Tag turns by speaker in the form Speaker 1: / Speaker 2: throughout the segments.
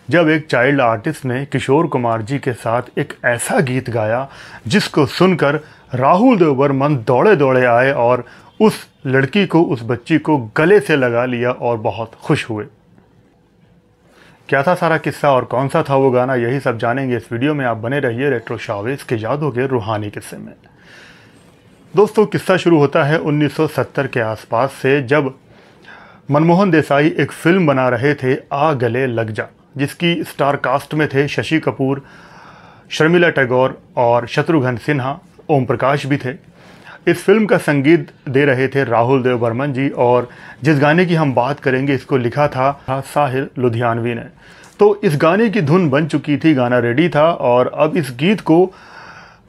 Speaker 1: जब एक child artist ने किशोर कुमार जी के साथ एक ऐसा गीत गाया जिसको सुनकर राहुल देव बर्मन दौड़े दौड़े आए और उस लड़की को, उस बच्ची को गले से लगा लिया और बहुत खुश हुए। क्या था सारा किस्सा और कौन सा था वो गाना, यही सब जानेंगे इस वीडियो में। आप बने रहिए रेट्रो शोवेज के यादों के रूहानी किस्से में। दोस्तों, किस्सा शुरू होता है 1970 के आसपास से, जब मनमोहन देसाई एक फिल्म बना रहे थे आ गले लग जा, जिसकी स्टार कास्ट में थे शशि कपूर, शर्मिला टैगोर और शत्रुघ्न सिन्हा, ओम प्रकाश भी थे। इस फिल्म का संगीत दे रहे थे राहुल देव बर्मन जी, और जिस गाने की हम बात करेंगे इसको लिखा था साहिर लुधियानवी ने। तो इस गाने की धुन बन चुकी थी, गाना रेडी था, और अब इस गीत को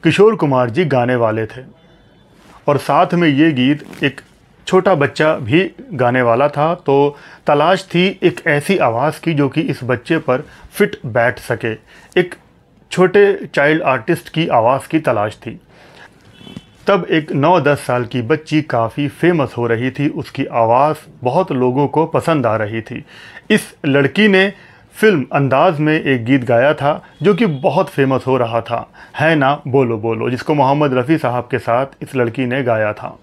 Speaker 1: किशोर कुमार जी गाने वाले थे और साथ में ये गीत एक छोटा बच्चा भी गाने वाला था। तो तलाश थी एक ऐसी आवाज़ की जो कि इस बच्चे पर फिट बैठ सके। एक छोटे चाइल्ड आर्टिस्ट की आवाज़ की तलाश थी। तब एक 9-10 साल की बच्ची काफ़ी फेमस हो रही थी, उसकी आवाज़ बहुत लोगों को पसंद आ रही थी। इस लड़की ने फिल्म अंदाज में एक गीत गाया था जो कि बहुत फेमस हो रहा था, है ना बोलो बोलो, जिसको मोहम्मद रफ़ी साहब के साथ इस लड़की ने गाया था।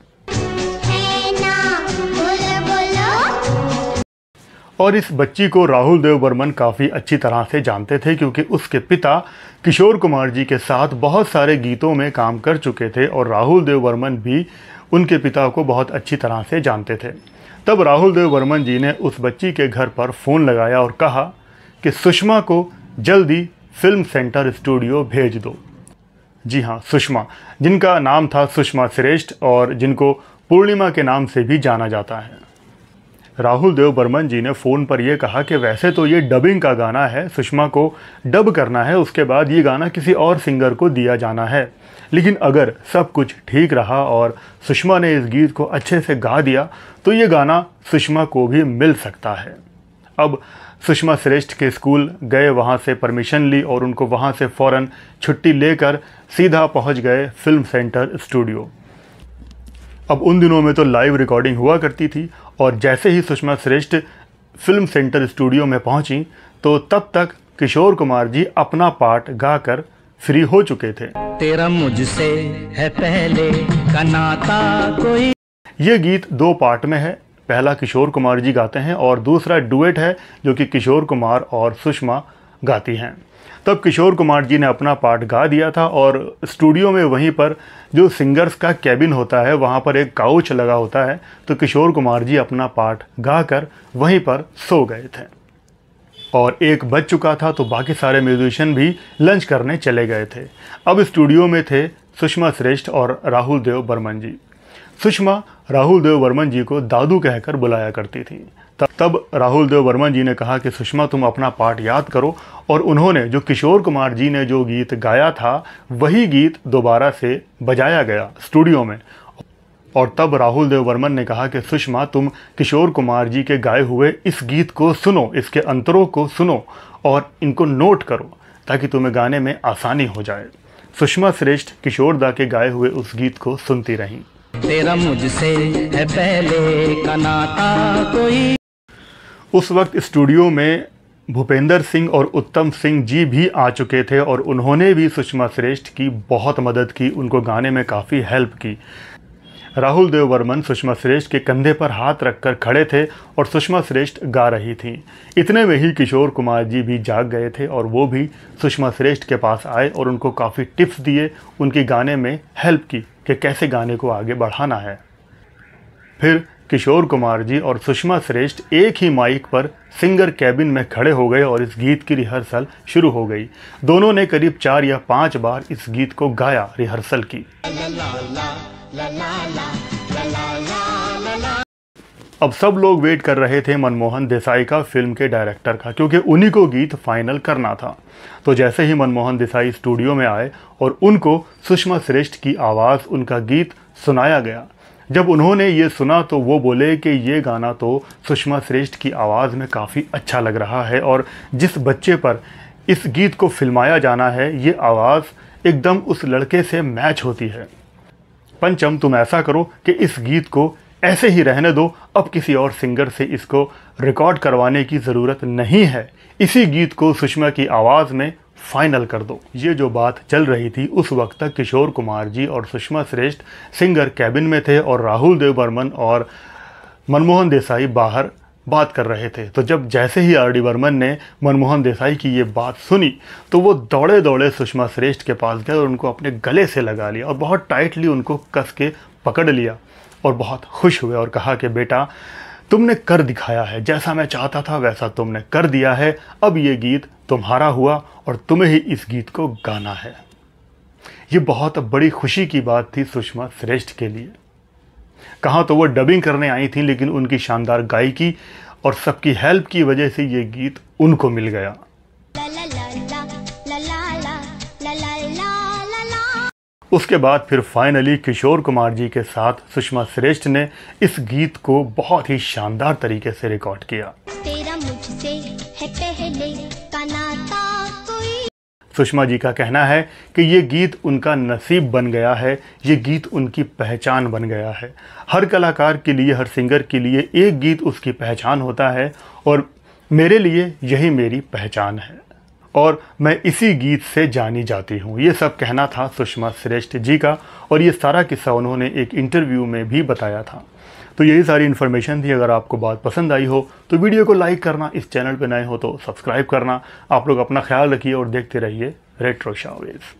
Speaker 1: और इस बच्ची को राहुल देव बर्मन काफ़ी अच्छी तरह से जानते थे, क्योंकि उसके पिता किशोर कुमार जी के साथ बहुत सारे गीतों में काम कर चुके थे और राहुल देव बर्मन भी उनके पिता को बहुत अच्छी तरह से जानते थे। तब राहुल देव बर्मन जी ने उस बच्ची के घर पर फ़ोन लगाया और कहा कि सुषमा को जल्दी फिल्म सेंटर स्टूडियो भेज दो। जी हाँ, सुषमा, जिनका नाम था सुषमा श्रेष्ठ और जिनको पूर्णिमा के नाम से भी जाना जाता है। राहुल देव बर्मन जी ने फ़ोन पर यह कहा कि वैसे तो ये डबिंग का गाना है, सुषमा को डब करना है, उसके बाद ये गाना किसी और सिंगर को दिया जाना है, लेकिन अगर सब कुछ ठीक रहा और सुषमा ने इस गीत को अच्छे से गा दिया तो ये गाना सुषमा को भी मिल सकता है। अब सुषमा श्रेष्ठ के स्कूल गए, वहाँ से परमिशन ली और उनको वहाँ से फ़ौरन छुट्टी लेकर सीधा पहुँच गए फिल्म सेंटर स्टूडियो। अब उन दिनों में तो लाइव रिकॉर्डिंग हुआ करती थी, और जैसे ही सुषमा श्रेष्ठ फिल्म सेंटर स्टूडियो में पहुंची तो तब तक किशोर कुमार जी अपना पार्ट गाकर फ्री हो चुके थे।
Speaker 2: तेरा मुझसे है पहले का नाता कोई।
Speaker 1: ये गीत 2 पार्ट में है, पहला किशोर कुमार जी गाते हैं और दूसरा डुएट है जो कि किशोर कुमार और सुषमा गाती हैं। तब किशोर कुमार जी ने अपना पार्ट गा दिया था और स्टूडियो में वहीं पर जो सिंगर्स का कैबिन होता है वहाँ पर एक काउच लगा होता है, तो किशोर कुमार जी अपना पार्ट गाकर वहीं पर सो गए थे। और 1 बज चुका था तो बाकी सारे म्यूजिशियन भी लंच करने चले गए थे। अब स्टूडियो में थे सुषमा श्रेष्ठ और राहुल देव बर्मन जी। सुषमा राहुल देव बर्मन जी को दादू कहकर बुलाया करती थी। तब राहुल देव बर्मन जी ने कहा कि सुषमा तुम अपना पार्ट याद करो, और उन्होंने जो किशोर कुमार जी ने जो गीत गाया था वही गीत दोबारा से बजाया गया स्टूडियो में। और तब राहुल देव बर्मन ने कहा कि सुषमा तुम किशोर कुमार जी के गाए हुए इस गीत को सुनो, इसके अंतरों को सुनो और इनको नोट करो ताकि तुम्हें गाने में आसानी हो जाए। सुषमा श्रेष्ठ किशोर दा के गाए हुए उस गीत को सुनती रहीं।
Speaker 2: तेरा मुझसे है पहले का नाता कोई।
Speaker 1: उस वक्त स्टूडियो में भूपेंद्र सिंह और उत्तम सिंह जी भी आ चुके थे और उन्होंने भी सुषमा श्रेष्ठ की बहुत मदद की, उनको गाने में काफ़ी हेल्प की। राहुल देव बर्मन सुषमा श्रेष्ठ के कंधे पर हाथ रखकर खड़े थे और सुषमा श्रेष्ठ गा रही थी। इतने में ही किशोर कुमार जी भी जाग गए थे और वो भी सुषमा श्रेष्ठ के पास आए और उनको काफ़ी टिप्स दिए, उनके गाने में हेल्प की कि कैसे गाने को आगे बढ़ाना है। फिर किशोर कुमार जी और सुषमा श्रेष्ठ एक ही माइक पर सिंगर कैबिन में खड़े हो गए और इस गीत की रिहर्सल शुरू हो गई। दोनों ने करीब 4 या 5 बार इस गीत को गाया, रिहर्सल की। अब सब लोग वेट कर रहे थे मनमोहन देसाई का, फिल्म के डायरेक्टर का, क्योंकि उन्हीं को गीत फाइनल करना था। तो जैसे ही मनमोहन देसाई स्टूडियो में आए और उनको सुषमा श्रेष्ठ की आवाज़, उनका गीत सुनाया गया, जब उन्होंने ये सुना तो वो बोले कि ये गाना तो सुषमा श्रेष्ठ की आवाज़ में काफ़ी अच्छा लग रहा है और जिस बच्चे पर इस गीत को फिल्माया जाना है ये आवाज़ एकदम उस लड़के से मैच होती है। पंचम, तुम ऐसा करो कि इस गीत को ऐसे ही रहने दो, अब किसी और सिंगर से इसको रिकॉर्ड करवाने की ज़रूरत नहीं है, इसी गीत को सुषमा की आवाज़ में फाइनल कर दो। ये जो बात चल रही थी उस वक्त तक किशोर कुमार जी और सुषमा श्रेष्ठ सिंगर कैबिन में थे और राहुल देव बर्मन और मनमोहन देसाई बाहर बात कर रहे थे। तो जब जैसे ही आर डी बर्मन ने मनमोहन देसाई की ये बात सुनी तो वो दौड़े दौड़े सुषमा श्रेष्ठ के पास गए और उनको अपने गले से लगा लिया और बहुत टाइटली उनको कस के पकड़ लिया और बहुत खुश हुए और कहा कि बेटा तुमने कर दिखाया है, जैसा मैं चाहता था वैसा तुमने कर दिया है, अब ये गीत तुम्हारा हुआ और तुम्हें ही इस गीत को गाना है। ये बहुत बड़ी खुशी की बात थी सुषमा श्रेष्ठ के लिए। कहाँ तो वो डबिंग करने आई थी, लेकिन उनकी शानदार गायकी और सबकी हेल्प की वजह से ये गीत उनको मिल गया। उसके बाद फिर फाइनली किशोर कुमार जी के साथ सुषमा श्रेष्ठ ने इस गीत को बहुत ही शानदार तरीके से रिकॉर्ड किया।
Speaker 3: तेरा मुझसे है पहले का नाता कोई।
Speaker 1: सुषमा जी का कहना है कि ये गीत उनका नसीब बन गया है, ये गीत उनकी पहचान बन गया है। हर कलाकार के लिए, हर सिंगर के लिए एक गीत उसकी पहचान होता है और मेरे लिए यही मेरी पहचान है और मैं इसी गीत से जानी जाती हूँ। ये सब कहना था सुषमा श्रेष्ठ जी का और ये सारा किस्सा उन्होंने एक इंटरव्यू में भी बताया था। तो यही सारी इन्फॉर्मेशन थी। अगर आपको बात पसंद आई हो तो वीडियो को लाइक करना, इस चैनल पर नए हो तो सब्सक्राइब करना। आप लोग अपना ख्याल रखिए और देखते रहिए रेट्रो शोवेज।